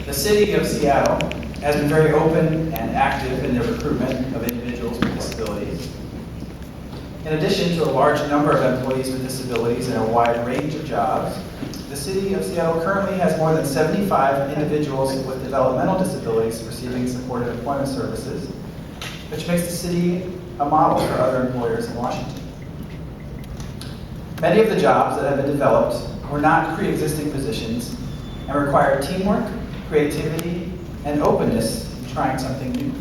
The City of Seattle has been very open and active in the recruitment of individuals with disabilities. In addition to a large number of employees with disabilities in a wide range of jobs, the City of Seattle currently has more than 75 individuals with developmental disabilities receiving supported employment services, which makes the city a model for other employers in Washington. Many of the jobs that have been developed were not pre-existing positions and required teamwork, creativity, and openness in trying something new.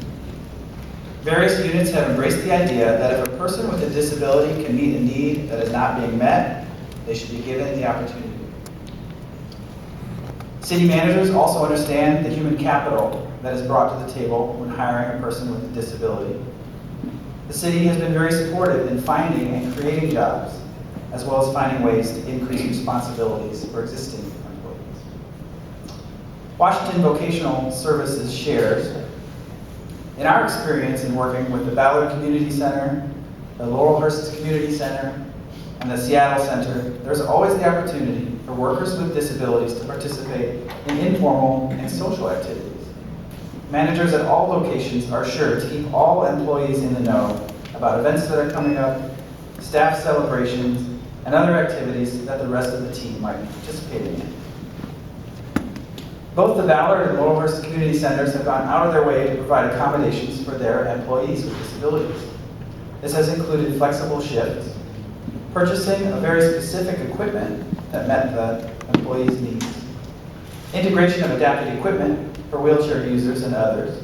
Various units have embraced the idea that if a person with a disability can meet a need that is not being met, they should be given the opportunity. City managers also understand the human capital that is brought to the table when hiring a person with a disability. The city has been very supportive in finding and creating jobs, as well as finding ways to increase responsibilities for existing employees. Washington Vocational Services shares, in our experience in working with the Ballard Community Center, the Laurelhurst Community Center, and the Seattle Center, there's always the opportunity for workers with disabilities to participate in informal and social activities. Managers at all locations are sure to keep all employees in the know about events that are coming up, staff celebrations, and other activities that the rest of the team might be participating in. Both the Ballard and Laurelhurst Community Centers have gone out of their way to provide accommodations for their employees with disabilities. This has included flexible shifts, purchasing of very specific equipment that met the employees' needs, integration of adapted equipment for wheelchair users and others,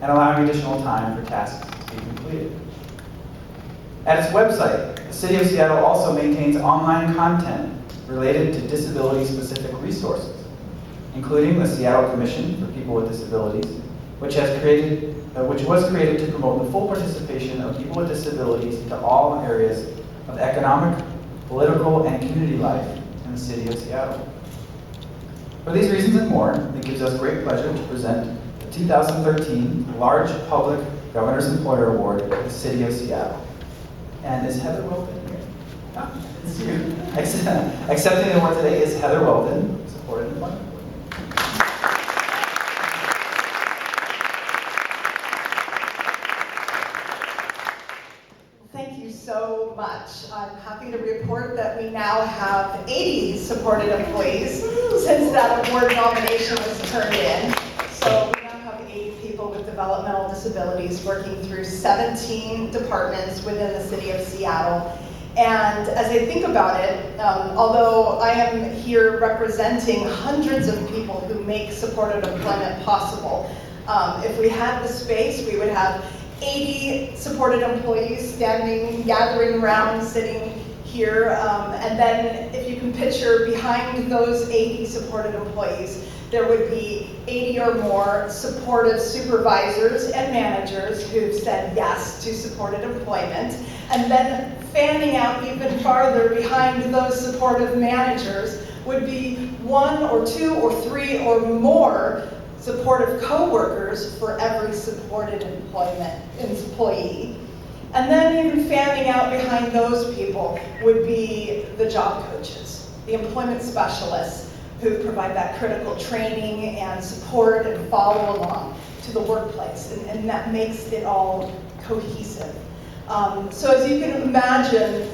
and allowing additional time for tasks to be completed. At its website, the City of Seattle also maintains online content related to disability-specific resources, including the Seattle Commission for People with Disabilities, which was created to promote the full participation of people with disabilities to all areas of economic, political, and community life in the City of Seattle. For these reasons and more, it gives us great pleasure to present the 2013 Large Public Governor's Employer Award to the City of Seattle. And is Heather Weldon here? No, it's here. Accepting the award today is Heather Weldon, supported employment. Thank you so much. I'm happy to report that we now have 80 supported employees since that award nomination was turned in. So we now have 80 people with developmental disabilities working through 17 departments within the City of Seattle. And as I think about it, although I am here representing hundreds of people who make supported employment possible, if we had the space, we would have 80 supported employees gathering around, sitting here, and then if you can picture behind those 80 supported employees, there would be 80 or more supportive supervisors and managers who've said yes to supported employment, and then fanning out even farther behind those supportive managers would be 1 or 2 or 3 or more supportive co-workers for every supported employee. And then even fanning out behind those people would be the job coaches, the employment specialists who provide that critical training and support and follow along to the workplace, and that makes it all cohesive. So as you can imagine,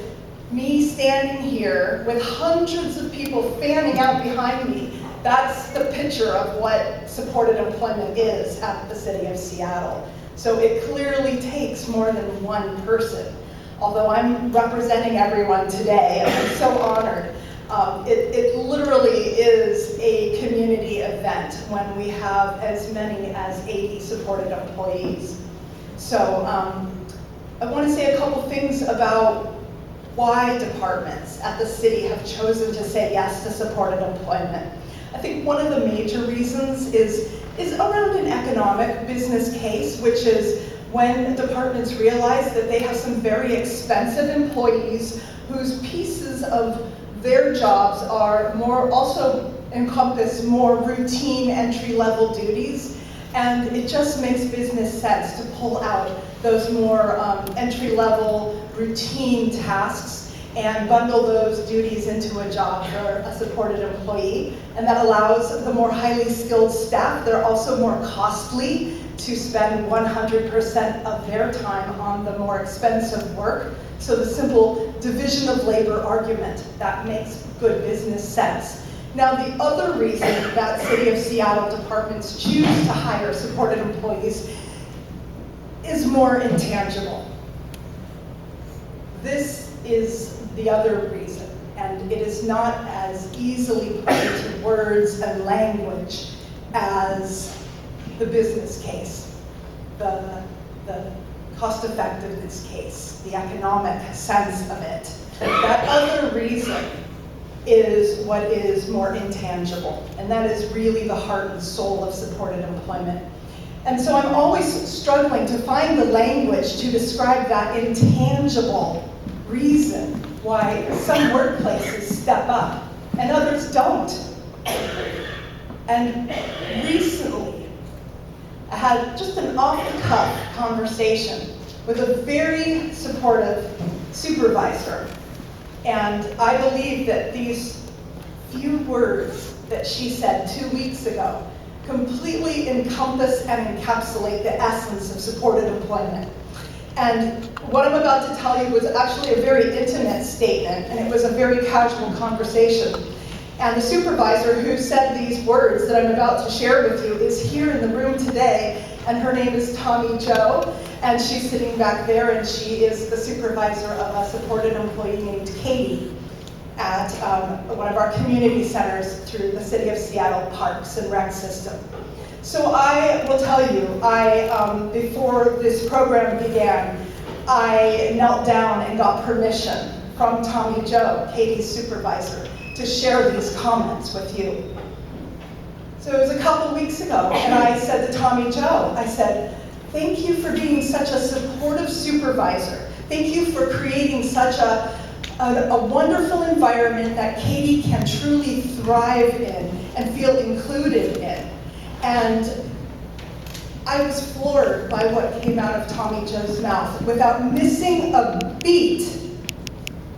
me standing here with hundreds of people fanning out behind me, that's the picture of what supported employment is at the City of Seattle. So it clearly takes more than one person. Although I'm representing everyone today, and I'm so honored, it literally is a community event when we have as many as 80 supported employees. So I want to say a couple things about why departments at the city have chosen to say yes to supported employment. I think one of the major reasons is around an economic business case, which is when departments realize that they have some very expensive employees whose pieces of their jobs are also encompass more routine entry-level duties, and it just makes business sense to pull out those more entry-level routine tasks and bundle those duties into a job for a supported employee. And that allows the more highly skilled staff, they're also more costly, to spend 100% of their time on the more expensive work. So the simple division of labor argument, that makes good business sense. Now, the other reason that City of Seattle departments choose to hire supported employees is more intangible. This is the other reason, and it is not as easily put into words and language as the business case, the cost effectiveness case, the economic sense of it. That other reason is what is more intangible, and that is really the heart and soul of supported employment. And so I'm always struggling to find the language to describe that intangible reason why some workplaces step up and others don't. And recently, I had just an off-the-cuff conversation with a very supportive supervisor. And I believe that these few words that she said 2 weeks ago completely encompass and encapsulate the essence of supported employment. And what I'm about to tell you was actually a very intimate statement, and it was a very casual conversation. And the supervisor who said these words that I'm about to share with you is here in the room today, and her name is Tommy Jo, and she's sitting back there, and she is the supervisor of a supported employee named Katie at one of our community centers through the City of Seattle Parks and Rec system. So I will tell you, before this program began, I knelt down and got permission from Tommy Jo, Katie's supervisor, to share these comments with you. So it was a couple weeks ago, and I said to Tommy Jo, I said, thank you for being such a supportive supervisor. Thank you for creating such a wonderful environment that Katie can truly thrive in and feel included in. And I was floored by what came out of Tommy Jo's mouth. Without missing a beat,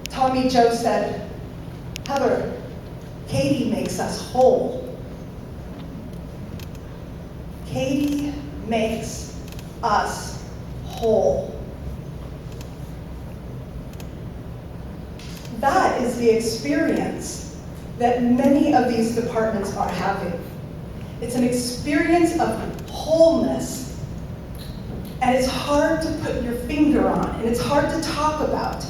Tommy Jo said, Heather, Katie makes us whole. Katie makes us whole. That is the experience that many of these departments are having. It's an experience of wholeness, and it's hard to put your finger on, and it's hard to talk about,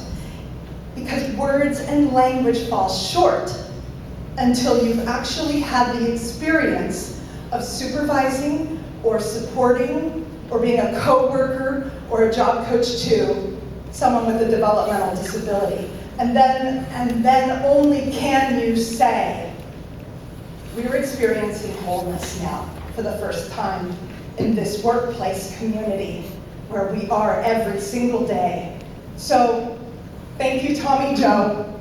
because words and language fall short until you've actually had the experience of supervising or supporting or being a coworker or a job coach to someone with a developmental disability. And then only can you say, we're experiencing wholeness now for the first time in this workplace community where we are every single day. So thank you, Tommy Jo,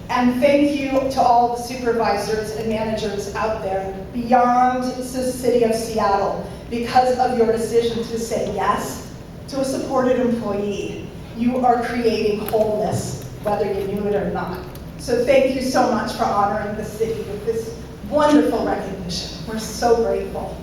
and thank you to all the supervisors and managers out there beyond the City of Seattle. Because of your decision to say yes to a supported employee, you are creating wholeness, whether you knew it or not. So thank you so much for honoring the city with this wonderful recognition. We're so grateful.